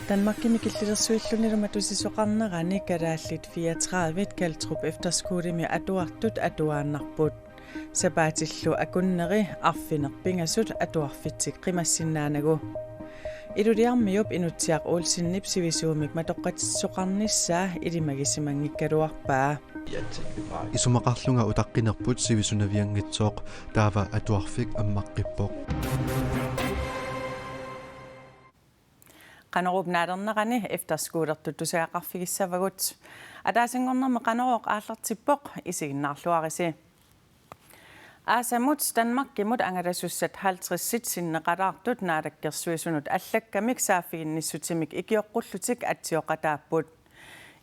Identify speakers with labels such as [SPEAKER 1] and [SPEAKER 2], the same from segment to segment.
[SPEAKER 1] Danmark kimikillersuilluniluma tusisoqarnerani kalaallit 34 Kaltrup efterskole med aduartut aduaannarput sapaatillu akunneri arfinerpingasut aduarfitsik qimassinnaanagu iluliarmiup inutsiaq uulsinnip sivisuumik matoqqatissoqarnissaa ilimagisimanngikkaluarpaa
[SPEAKER 2] isumaqarlunga utaqqinerput sivisunavianngitsoq taava atuarfik ammaqqippoq
[SPEAKER 1] qanerup naalernerani efterskolertut tusiaqarfigissavagut ataasingornerme qaneroq aallartippoq isiginnaarluarisi aasamut Danmarkimut angalasussat 50 sinneqalaartut naalakkersuisunut allakkamik saafiginnissutsimik ikioqqullutik atsioqataapput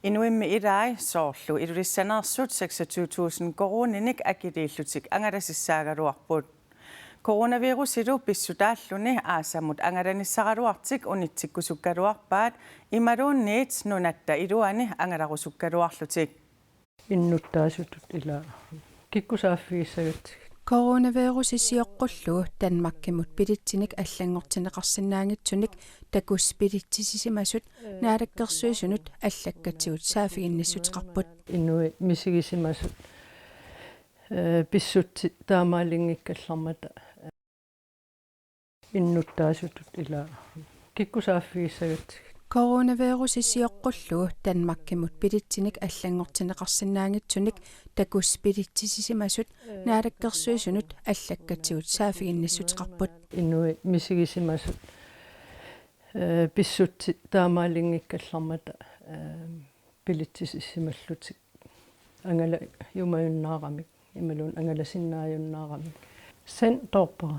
[SPEAKER 1] inuimmi ilaai soorlu ilulissaneersut 26,000 koruninik akiliillutik angalasissaagaluarput coronavirusilu pissutaalluni aasamut angalanissaqaluartik unitsikkusukkaluarpaat imaluunniit nunatta iluani angalarusukkaluarlutik
[SPEAKER 3] innuttaasutut ila kikkusaaffigissagit
[SPEAKER 4] coronavirus isiоqqullu Danmarkimut pilitsinik allangortineqarsinnaangitsunik takus pilitsisisimasut naalakkersuisunut allakkatsigut saafiginnissutiqarput
[SPEAKER 3] innui misigisimasut pissutti taamaalingikkallarmata innuttaasutut ila kikkusaaffigissagit
[SPEAKER 4] coronavirus isiоqqullu Danmarkimut pilitsinik allangortineqarsinnaangitsunik takus pilitsisisimasut naalakkersuisunut allakkatsigut saafiginnissutiqarput
[SPEAKER 3] innui misigisimasut pissutti taamaalingikkallarmata pilitsisissimallutik angala yumayunnaaqamik imalun angalasinnaajunnaaqamik sen torpara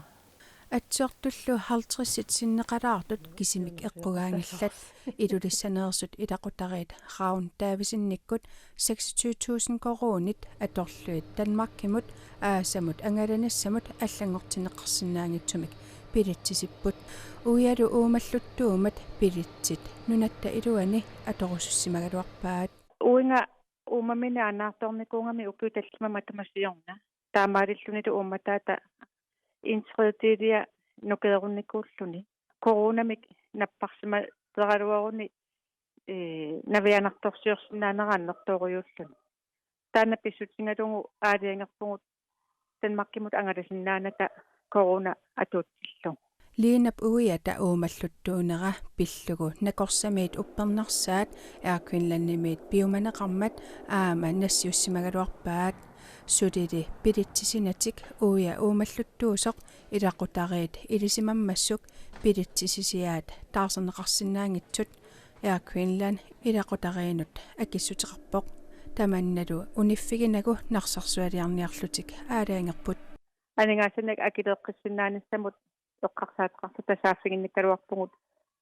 [SPEAKER 4] atsortullu 50 sinneqalaartut kisimik eqqugaangillat ilulissaneersut ilaqutariit raun taavisinnikkut 26,000 korunit atorluit Danmarkimut aasamut angalanissamut allangortineqarsinnaangitsumik pilitsisipput uyalu uumalluttuumat pilitsit nunatta iluani atorusussimagaluarpaat
[SPEAKER 5] uinga uumamini anaartornikuungami upiutallima matamasiorna taamaalillunita uumataata intredielia nukederunnikkuulluni coronamik napparsima teraluaruni navianartorsiorsinaanerannertooruyuulluni taana pissutsingalungu aaliangerpungut Danmarkimut angalasinnaanata corona atuutsillu
[SPEAKER 4] liinap uiata uumalluttuunera pillugu nakorsamiit uppernarsaat aakvinlannimiit piumaneqarmat aama nassiussimagaluarpaat sudili pilitsisinatik uia uumalluttuusoq ilaqutariit ilisimammassuk pilitsisisiaat taarserneqarsinnaangitsut aakvinlan ilaqutariinut akissutiqarpoq tamannalu uniffiginagu narsarsualiarniarlutik aalaangerput
[SPEAKER 5] aningaassanak akileeqqissinnaanissamut eqqarsaatqarta saafiginnikkaluarpungut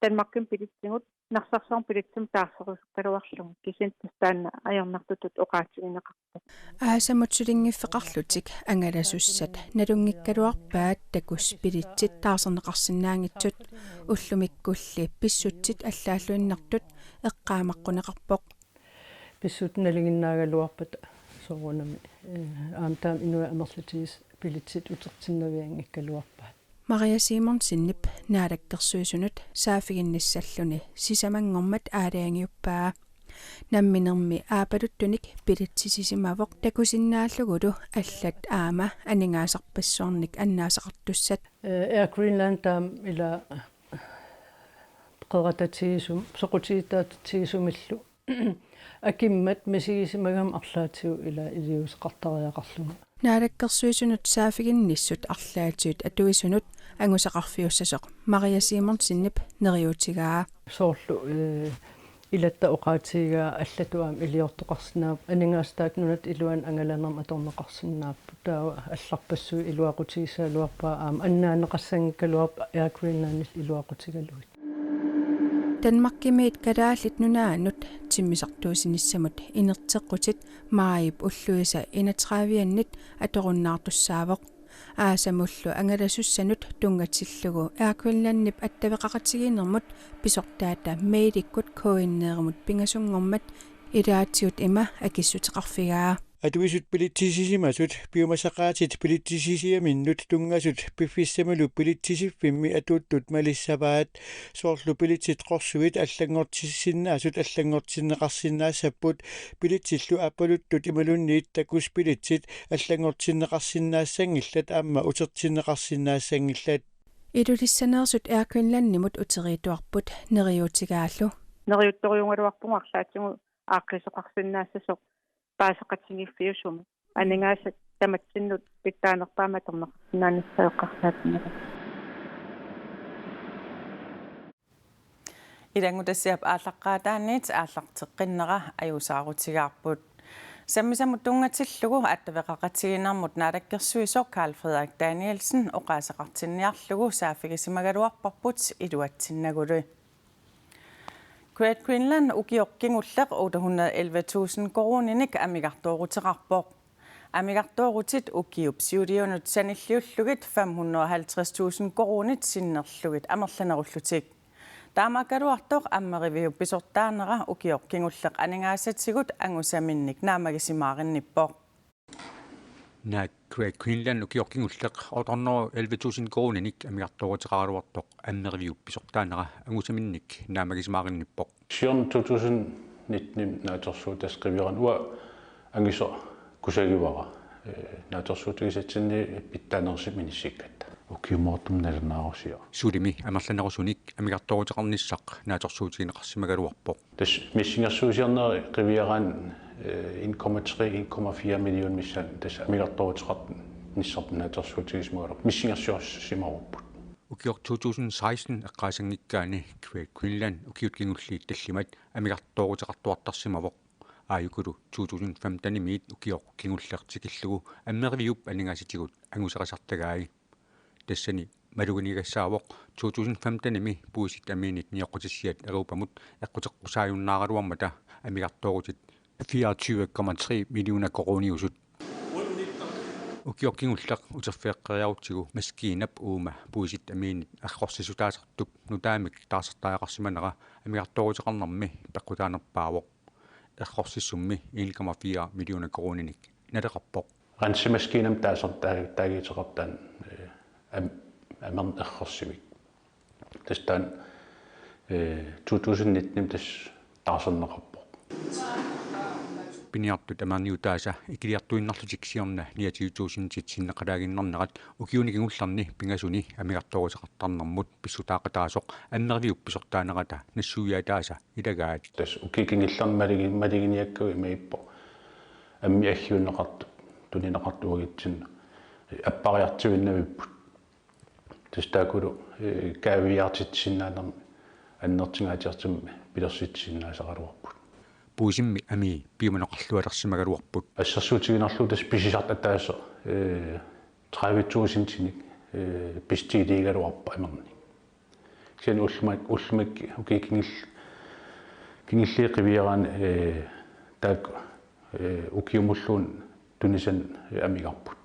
[SPEAKER 5] Danmarkim pilitsingut narsarsorn pilitsum taarserusukkaluarlung kisin tastaanna ajornartutut oqaatsigineqarpoq
[SPEAKER 4] aasamut sulingiffeqarlutik angalasussat nalungikkaluarpaat takus pilitsit taarserneqarsinnaangitsut ullumikkulli pissutsit allaalluinnartut eqqaamaqquneqarpoq
[SPEAKER 3] pissut nalinginnaagaluarpat sorunami aamtaam inua amerlutiis pilitsit utertinnaviangikkaluarpaat
[SPEAKER 4] Maria Simon sinnip naalakkersuisunut saafiginnissalluni sisamangormat aalaangiuppaa namminermi aapaluttunik pilitsisisimavoq takusinnaallugulu allat aama aningaasarpassuarnik annaasaqartussat
[SPEAKER 3] Air Greenland taam ila qeratatiisum soqutiitaatiisumillu akimmat misigisimagam arlaatiu ila iliusqartariaqarlunga
[SPEAKER 4] naalakkersuisunut saafiginnissut arlaatuut atuisunut angusaqarfiussasoq Maria Simon sinnip neriutigaa
[SPEAKER 3] soorlu ilatta oqaatigaa allatuam iliortoqarsinnaap aningastaat nunat iluan angalanerm atorneqarsinnaappu taawa allarpassuu iluaqutigisaaluarpaa aam annaaneqassangikkaluarp Air Greenlandil iluaqutigaluit
[SPEAKER 4] Danmarkimiit kalaallit nunaannut timmisartuusinissamut inerteqqutit maayip ulluisa inatraaviannit atorunnaartussaavoq aasamullu angalasussanut tungatillugu aakvillannip attaveqaqatigiinermut pisortaata meedikkut koinneermut pingasungormat ilaatiut ima akissuteqarfigaa
[SPEAKER 6] Atuisut pilitsisimasut piumasaqaatit pilitsisisiaminnut tungasut piffissamalu pilitsisiffimmi atuuttut malissavaat soorlu pilitsit qorsuit allangortissinnaasut allangortinneqarsinnaassaput pilitsillu appaluttut imalunniit takus pilitsit allangortinneqarsinnaassangillat aamma utertinneqarsinnaassangillat
[SPEAKER 4] Idulissaneersut Airqueenlannimut uteriituarput neriuutigaallu
[SPEAKER 5] neriuttoriungaluarpungarlaatigu aaqqisoqarsinnaassasuq paasaqatsingiffiusumi aningaasat tamatsinut pittaanerpaama torneqarsinnaanissaaqqarsaatnera
[SPEAKER 1] Ilangutassiap ааллаққаатаанниит ааллартеққиннера аюсаарутигаарпут саммисамут тунгаtillugu аттавеқақатигинармут наалаккерсуисоо Карл Фредерик Даниэлсен оқаасақартинниарлугу саафигисимагалуарпарпут илуатсиннагулуи Great Greenland ukiorkingulleq 811.000 koroninik amigartoorutiqarpoq amigartoorutit ukiup siudiunut sanilliullugit 550.000 koronit sinnerlugit amerlanerullutik таамакалуартоқ аммеривиуп писортаанера укиоркингуллеқ анингаасатсигут ангусаминник наамагисимааринниппоқ
[SPEAKER 7] на Great Greenland укиоркингуллеқ 811.000 kronenik амигарторутеқаралуартоқ аммеривиуп писортаанера ангусаминник наамагисимааринниппоқ
[SPEAKER 8] Siden 2019 naatorsuut askriviran uа ангисо кусагивара naatorsuutigisatsinni pittaanersiminissиккат укиумоортум налернаарусиа
[SPEAKER 7] сулими амерланерусуник амигарторутеқарниссақ нааторсуутигинеқарсимагалуарпоқ
[SPEAKER 8] тас миссингерсуусиарнери qivieraan 1,3-1,4 million missan тас амигарторутеқарт ниссарп naatorsuutigisмагалу миссингерсуассимаруппут
[SPEAKER 7] укиор 2016 эққаасангиккаани Great Greenland укиуткингуллиит таллимат амигарторутеқартуартарсимавоқ ааюкулу 2015 миит укиор кингуллертикиллугу аммеривиуп анингааситигут ангусеқасартагааи тассани малугинигассаавоқ 2015 ми пуисит амиинит ниоққутиссиат агуупамут эққутеққусааюннаагалуармата амигарторутит 24,3 миллиона корониусут укиоркингуллеқ утерфеэққериарутсигу маскиинап уума пуисит амиинит аррорсисутаасартуп нутаамик таасартаақарсиманера амигарторутеқарнарми пеққутаанерпаавоқ аррорсиссумми 1,4 миллиона корониник налеқарпоқ
[SPEAKER 8] рансимаскиинам таасартаагитеқартаан амерн эррорсимик тастан 2019 тас таасернеқарпоқ
[SPEAKER 7] пиниартут амарниутааса икилиартуиннарлутиксиорна 29,000 синнеқалаагиннернерат укиуникингулларни пингасуни амигарторутеқартарнармут писсутаақатаасоқ аммервиуп писортаанерата нассуяатааса илагаат
[SPEAKER 8] тас укикингилларни малигиниаккуи маиппо амми аггиуннеқарту тунинеқартуагитсин аппариартивиннавиппут тастаакулу каавиартитсиннаанерми аннертингаатиартим пилерситсиннаасақалуарпут
[SPEAKER 7] пуисимми ами пиуманеқарлуалерсимагалуарпут
[SPEAKER 8] ассерсуутигинерлу тас писисартатаасо 30,000 тиник пистиилигалуарпа амерни кisen уллумак кингиллиқивиеран таак укиумуллуун тунисан амигарпут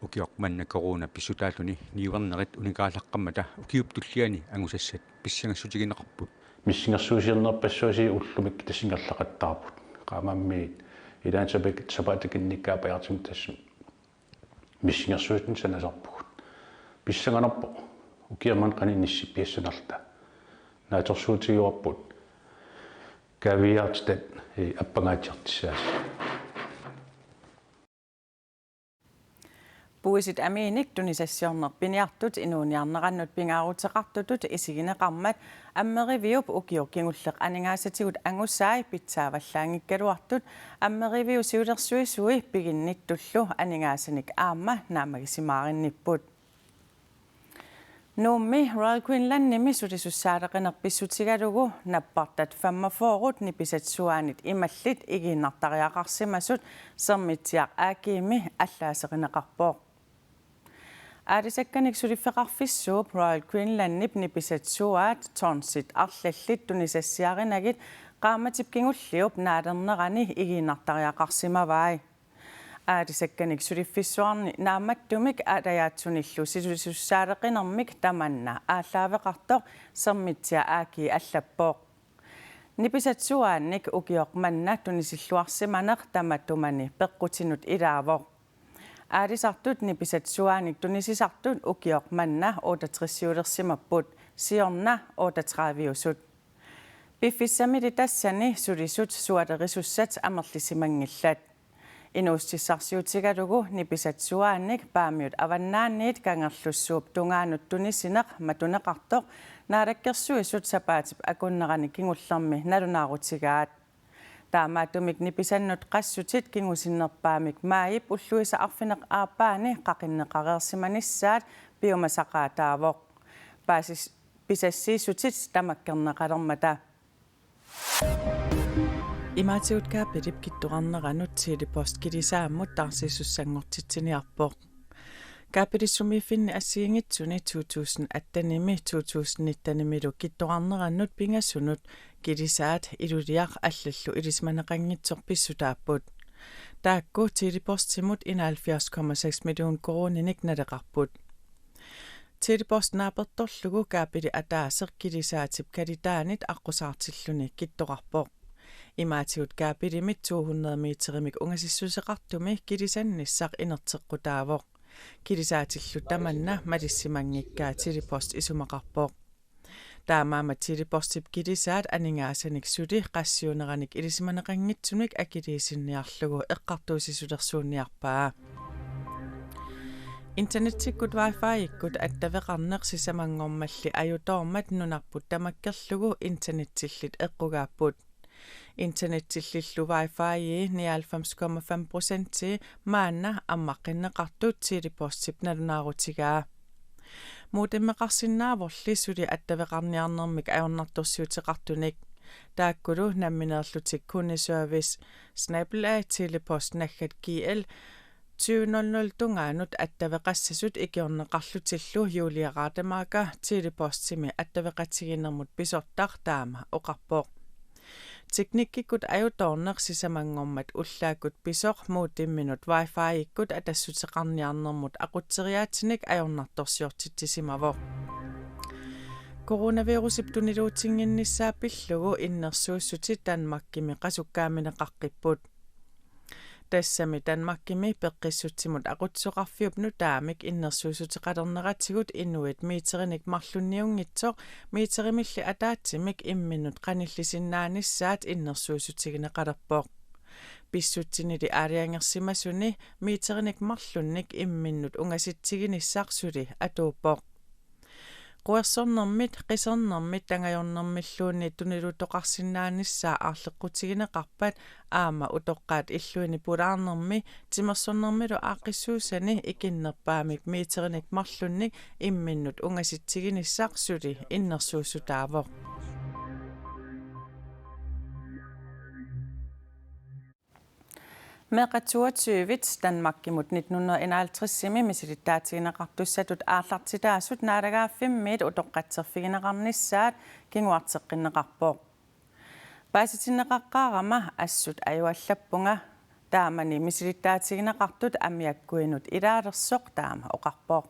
[SPEAKER 7] укиорманна корона писсутааллуни ниуернерит уникаалаққаммата укиуптуллиани ангусассат писсангассутигинеқарпут
[SPEAKER 8] миссингерсуусиернерпассуаси уллумик тасингерлақаттарпут qaamammiit ilaantabak sapaatikinnikkaapajartum tassum миссингерсуутин санасарпугут писсанганерпо укиерман qaninnissi пиассанарта нааторсуутигуарпут кавиартат аппангаатиартиссаас
[SPEAKER 1] Puisit amiinik tunisassioornerpiniartut inuuniarneqannut pingaaruteqartutut isigineqarmat ammeriviup ukiorkingulleq aningaasatigut angussaai pitsaavallaangikkaluartut ammeriviu siulersuisui piginnittullu aningaasanik aamma naamagisimaarinniput Nuummi Royal Greenlandnimi sulisussaareqinerpissutigalugu nappartat 45 nipisatsuaanit imallit igiinnartariaqarsimasut sermitsiaq aakiimi allaaseqineqarpooq Aadisakkanik suliffeqarfissuup Royal Greenlandnip nipisatsuaat Tornsit arlallit tunisassiarinagit qaamatipkingulliup naalernerani igiinnartariaqarsimavaai Aadisakkanik suliffissuarni naammattumik aadayaatsunillu sulisussaareqinermik tamanna aalлaaveqartoq sermitsia aaki allappoq Nippisatsuaannik ukiormanna tunisilluarsimaneq tamatumani peqqutinut ilaavoq. Aalisartut nippisatsuaanik tunisisartut ukiormanna 68 siorna 38. Piffissamili tassani sulisut sualerisussat amerlisimangillat. Inuussissarsiutigalugu nippisatsuaanik paamiut avannaanniit kangerlussuup tungaanut tunisineq matuneqartoq naalakkersuisut sapaatip akunnerani kingullermi nalunaarutigaat. Taamaatumik nipisannut qassutit kingusinnerpaamik maayip ulluisa arfineq aappaani qaqinneqareersimanissaat piumasaqaataavoq. Pisassiisutit tamakkerneqalermata. Imaatiutkaa pilip kittuqarneranut Telepost kilisaamut tarsissussangortitsiniarpoq. Kaapilissumiffinni assiingitsuni 2008-nimi 2019-nimilu kittuqarnerannut pingassunut kilisaat iluliaq allallu ilismaneqanngitsorpissutaapput. Taakku Telepostimut 71,6 million koroninik naleqarput. Telepost naapertorlugu kaapili ataaseq kilisaatip kalitaanit aqusaartilluni kittoqarpoq. Imaatiut kaapilimit 200 meterimik ungasissuseqartumi kilisannissaq inerteqqutaavoq. Kilisaatillu tamanna malissimangikkaa Telepost isumaqarpoq. Taamaama Telepostip kilisaat aningaasanik suli qassiuneranik ilisimaneqanngitsunik akiliisinniarlugu eqqartuusisulersuunniarpaa. Internetikkut wifi-ikkut attaveqarneqsisamangormalli ajutormat nunarput tamakkerlugu internettillit eqqugaapput. Internettillillu wifi 99,5% maanna ammaqqinneqartut Telepostip nalunaarutigaa. Muutemmeqarsinnaavorli suli attaveqarniarnermik ajornartorsiuteqartunik. Taakkulu nammineerlutik kundeservice @telepost.gl 2000 tungaanut attaveqassasut ikiorneqarlutillu Julia Rademacher Telepostimi attaveqatiginermut pisortar taama oqarpoq. Teknikkikut ajutorneqsisamangormat ullaakut pisoq muutimminut wifi-ikkut atassuteqarniarnermut aqutseriaatinik ajornartorsiortittisimavoq. Coronavirusip tuniluutinginnissaapillugu innersuussutit Danmarkimi qasukkaamineqaqqipput. Tassami Danmarkimi peqqissutsimut aqutsoqarfiup nutaamik innersuusuteqalerneratigut inuit miiterinik marlunniungitsoq miiterimilli ataatsimik imminnut qanillisinnaannissaat innersuusutigineqalerpoq. Pissutsinili aaliangersimasuni miiterinik marlunnik imminnut ungasittiginissaqsuli atuuppoq. Quersornermit qisernermit tangajornermilluunni tunilutoqarsinnaannissaa aarleqqutigineqarpat aama utoqqaat illuini pulaarnermi timersornermilu aaqqissuusani ikinnerpaamik miiterinik marlunnik imminnut ungasittiginissaqsuli innersuusutaavoq. Meqatuatyvit Danmarkimut 1951 misilittaatigineqartussatut aallartitaasut naalagaaffimmiit utoqqatserfigineqarnissaat kinguarteqqineqarpoq. Paasitinneqaqqaarama assut ajuallappunga taamani misilittaatigineqartut amiakkuinut ilaalersoq taama oqarpoq.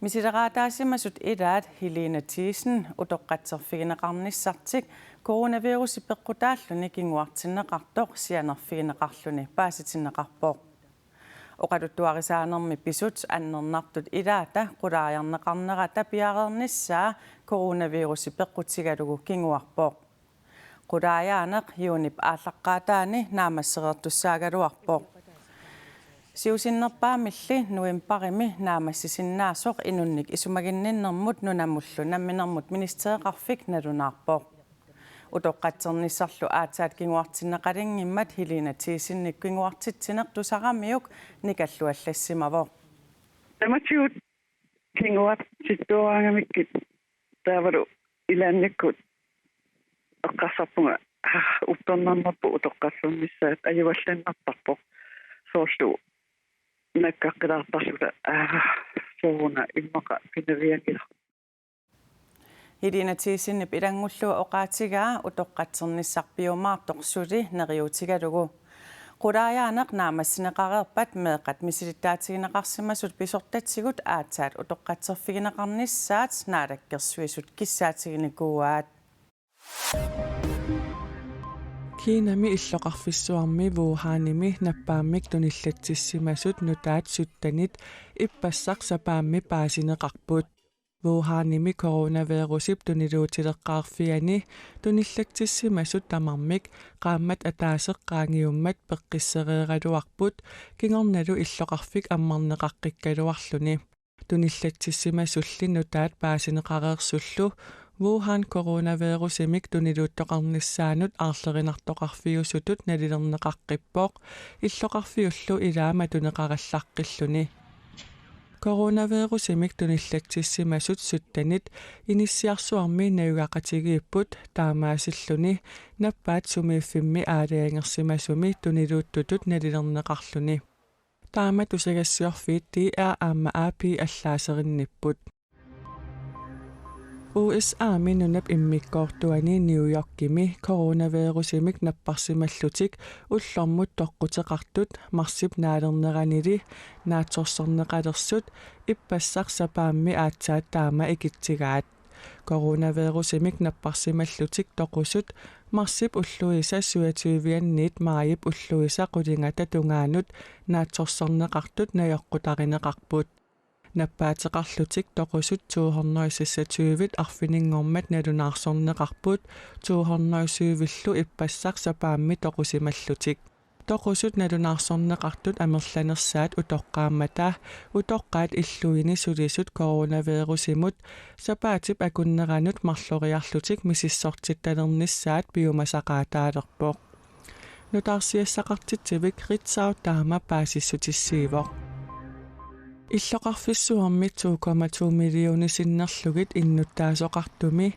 [SPEAKER 1] Misileraataasimasut ilaat Helena Thiesen utoqqatserfigineqarnissartik coronavirusi peqqutaalluni kinguartinneqartoq sianerfigineqarluni paasitinneqarpoq. Oqaluttuarisaanermi pisut annernartut ilaata qulaajarneqarnerata piareernissaa coronavirusi peqqutigalugu kinguarpoq. Qulaajaaneq yuunip aallaqqaataani naamasserertussaagaluarpoq. Siusinnerpaamilli nuimparimi naamassisinnaarsoq inunnik isumaginninnermut nunamullu namminermut ministereqarfik nalunaarpoq. Utoqqatsernisarlu aataat kinguartinneqalingimmat Helena Thiesennik kinguartitsinertusaramiuk nikalluallassimavoq.
[SPEAKER 5] Tamatiut kinguartittuaangamikkit taavalu ilaannikkut eqqarsarpunga uttornernerpu utoqqassernissaat ajuallannertarpoq soorlu nakkaqilaartarsula sooruna immaqa pinaviangila.
[SPEAKER 1] Helena Thiesenip ilangullua oqaatigaa utoqqatsernisarpiumaartoqsuli neriutigalugu. Qulaajaaneq naamassineqareerpat meeqat misilittaatigineqarsimasut pisortatsigut aataat utoqqatserfigineqarnissaat naalakkersuisut kissaatiginiquaat.
[SPEAKER 9] Kiinami illoqarfissuarmi Wuhanimi nappaamik tunillatssimasut nutaat suttanit ippassaq sapaammi paasineqarput Wuhanimi coronavirusip tuniluutileqqaarfiani tunillatssimasut tamarmik qaammat ataaseqqaangiummat peqqissereeraluarput kingornalu illoqarfik ammarneqaqqikkaluarluni tunillatssimasulli nutaat paasineqareersullu Wuhan coronavirusimik tuniluuttoqarnissaanut aarlerinartoqarfiusutut nalilerneqaqqippoq illoqarfiullu ilaama tuneqarallaqqilluni coronavirusimik tunillatssimasut suttanit inissiarsuarmi nayugaqatigiipput taamaasilluni nappaat sumiiffimmi aaliangersimasumi tuniluuttutut nalilerneqarluni taama tusagassiorfiit aamma aapi allaaserinipput USA minunap immikkoortuani New Yorkimi coronavirusimik napparsimallutik ullormut toqqutеqartut marsip naalerneranili naatsorsorneqalersut ippassaq sapaammi aatsaat taama ikitsigaat coronavirusimik napparsimallutik toqusut marsip ulluisa suativianniit maayip ulluisa qulingata tungaanut naatsorsorneqartut najoqqutarineqarput nappaateqarlutik toqusut 220 arfininngormat nalunaarsorneqarput 220 ippassaq sapaammi toqusimallutik toqusut nalunaarsorneqartut amerlanersaat utoqqaammata utoqqaat illuini sulisut coronavirusimut sapaatip akunneranut marloriarlutik misissortittalernissaat biomasaqaataalerpoq nutaarsiassaqartitsivik ritsaut taama paasissutissiivoq illoqarfissuarmi 2,2 millionisinnarlugit innuttaasoqartumi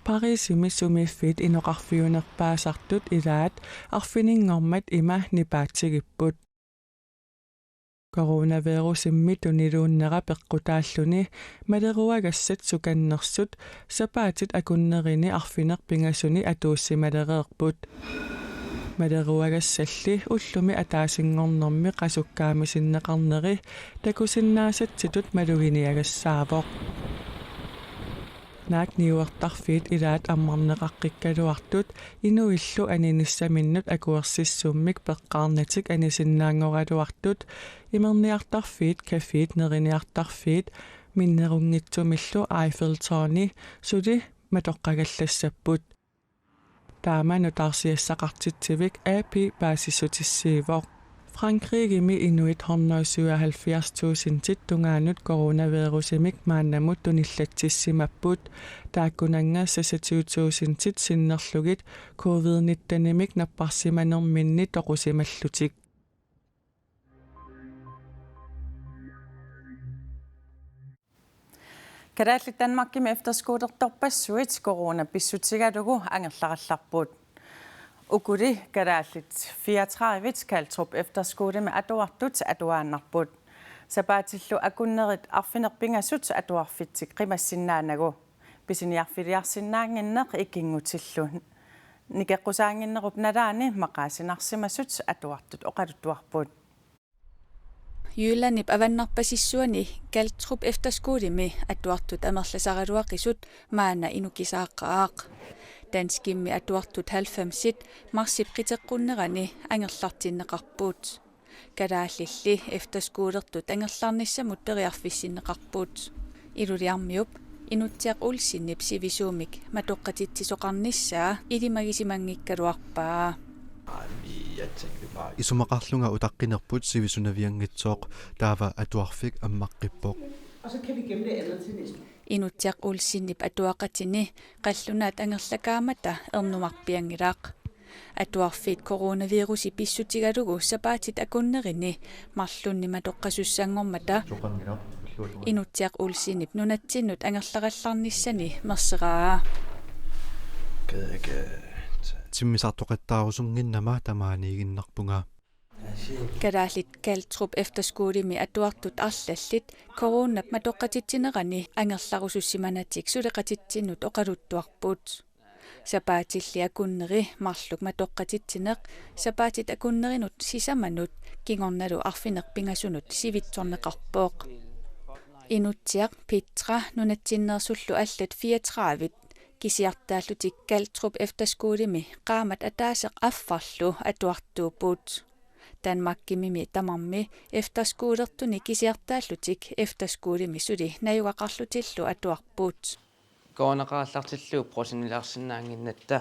[SPEAKER 9] Parisimi sumiiffit inoqarfiunerpaasartut ilaat arfininngormat ima nipaatigipput coronavirusimmi tuniluunnera peqqutaalluni maleruagassat sukannersut sapaatit akunnerini arfinerpingasuni atuussimalerierput maleruagassalli ullumi ataasingornermi qasukkaamisinneqarneri takusinnaasatsitut maluginiagassaapoq naak niuertarfiit ilaat ammarneqaqqikkaluartut inuillu aninissamminnut akuersissummik peqqaarnatik anisinnaangoraluartut imerniartarfiit kafiit neriniartarfiit minnerungitsumillu Eiffeltårni suli matoqqagallassaput taama nutaarsiassaqartitsivik AP paasissutissiivoq Frankrigimi inuit 177,000 tungaanut coronavirusimik maannamut tunillatssimapput taakkunanga 26,000 sinnerlugit covid-19-imik napparsimanerminni toqusimallutik
[SPEAKER 1] Kadaallit Danmarkimi efterskolertorpassuit corona pissutigalugu angerlarallarput ukuli kadaallit 34 Kaltrup efterskole med atuartut atuaannarput sapaatillu akunnerit arfinerpingasut atuarfittik qimassinnaanagu pisiniarfiliarsinnaanginneq ikingutillu nikeqqusaanginnerup nalaani maqaasinarsimasut atuartut oqaluttuarput
[SPEAKER 10] Jyllanip avannarpasissuani Kaltrup efterskolemi atuartut amerlasaraluaqisut maana inukisaaqaaq danskimmi atuartut 90 marsip qiteqqunnerani angerlartinneqarpuut kadaallilli efterskolertut angerlarnissamut teriarfissinneqarpuut iluliarmiup inutsiaq ulsinnip sivisuumik matoqqatittisoqarnissaa ilimagisimanngikkaluarpaa
[SPEAKER 2] Isumaqarlunga utaqqinerput sivisunaviangitsoq taava atuarfik ammaqqippoq.
[SPEAKER 11] Og så kan vi gemme det andet til næste.
[SPEAKER 10] Inutsiaq ulsinnip atuaqatini qallunaat angerlakaamata ernumarpiangilaq atuarfiit coronavirusi pissutigalugu sapaatit akunnerini marlunni matoqqasussangormata inutsiaq ulsinnip nunatsinut angerlarallarnissani merseraa
[SPEAKER 2] Timmisartoqattaarusunginnama tamaaniiginnarpunga
[SPEAKER 10] kadaallit Kaltrup efterskolemi atuartut arlallit corona matoqqatittinerani angerlarusussimanatик suleqatitsinut oqaluttuarput sapaatilli akunneri marluk matoqqatittineq sapaatit akunnerinut sisamanut kingornalu arfinerpingasunut sivitsorneqarpooq inutsiaq Petra nunatsinnersullu allat 34 kisiartaallutik Galtrup efterskoolimi qaamat ataaseq affarlu atuartuuput Danmarkimimi tamarmi efterskoolertuni kisiartaallutik efterskoolimi suli najuaqarlutillu atuarput
[SPEAKER 12] koonaqaаллартиллуу просинилаарсинаангиннатта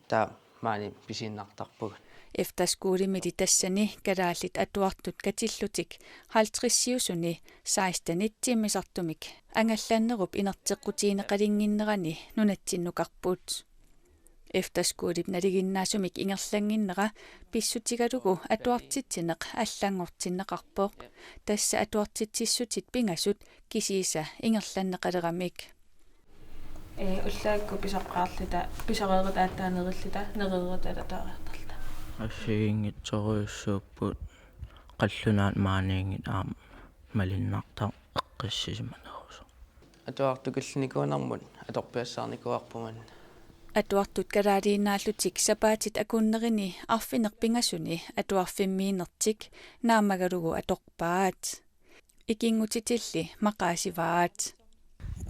[SPEAKER 12] таа маани писииннартарпуга
[SPEAKER 10] efterskoolimi tassani kalaallit atuartut katillуtik 50-siusuni 16-ittiimmisartumik angallannerup inerteqqutiineqalinginnerani nunatsinnukarput efterskoolip naliginnaasumik ingerlanginnera pissutigalugu atuartitsineq аллаангортиннеқарпоқ тасса atuartitsissуtit пингасут кисииса ингерланнеқалерамик
[SPEAKER 13] уллаакку писаққаарлита писарееритааттаанериллита нерериталатаариартарта
[SPEAKER 14] ассигингитсориуссууппут қаллунаат maaниингит аама малиннартаа эққиссисиманерусо
[SPEAKER 12] атуартукиллникуунармут аторпиассаарникуарпуман
[SPEAKER 10] atuartut kalaaliinnaallуtik sapaatit akunnerini arfinerpingasuni atuarfimmiinertik naamagalugu atorpaat ikingutitilli maqaasivaat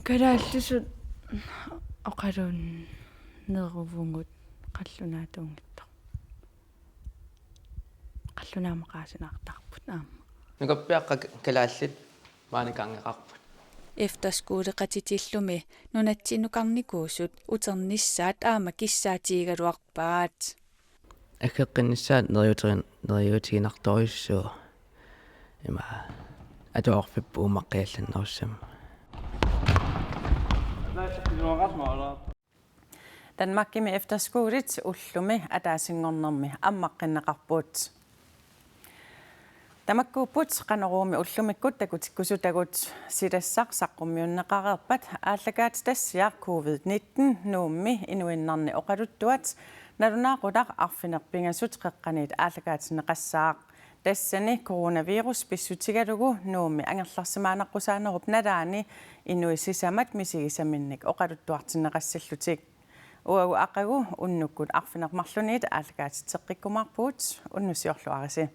[SPEAKER 15] kalaallusut oqalun neruvungut qallunaatuungittor qallunaamaqaasinaartarput aama
[SPEAKER 12] nukappiaqqa kalaallit maanikangеqarput
[SPEAKER 10] efterskooleqatitillumi nunatsinnukarnikuusut uternissaat aama kissaatiigaluarpaat
[SPEAKER 12] аккеққиннссаат нeriutiginartorissuo има атуарфиппу умаққиалланнеруссама
[SPEAKER 1] Danmarkimi efterskoolit ullumi ataasingornermi аммаққиннеқарпуут Tamakkuuput qaneruumi ullumikkut takutikkusutagut silassaq saqqummiunneqareerpat ааллагаат тассиар COVID-19 nuummi inuinnarni oqaluttuat nalunaaqulaq arfinerpingasut qeqqaniit ааллагаатинеқассаақ тассани коронавирус писсутигалугу nuummi анgerlarsimaaneqqusaanerup nalaani inuississamat misigисаминник oqaluttuartinneqassallуtik уагу ақагу уннуккут арфинермарлуниит ааллагаатитеққиккумаарпуут уннусиорлуараси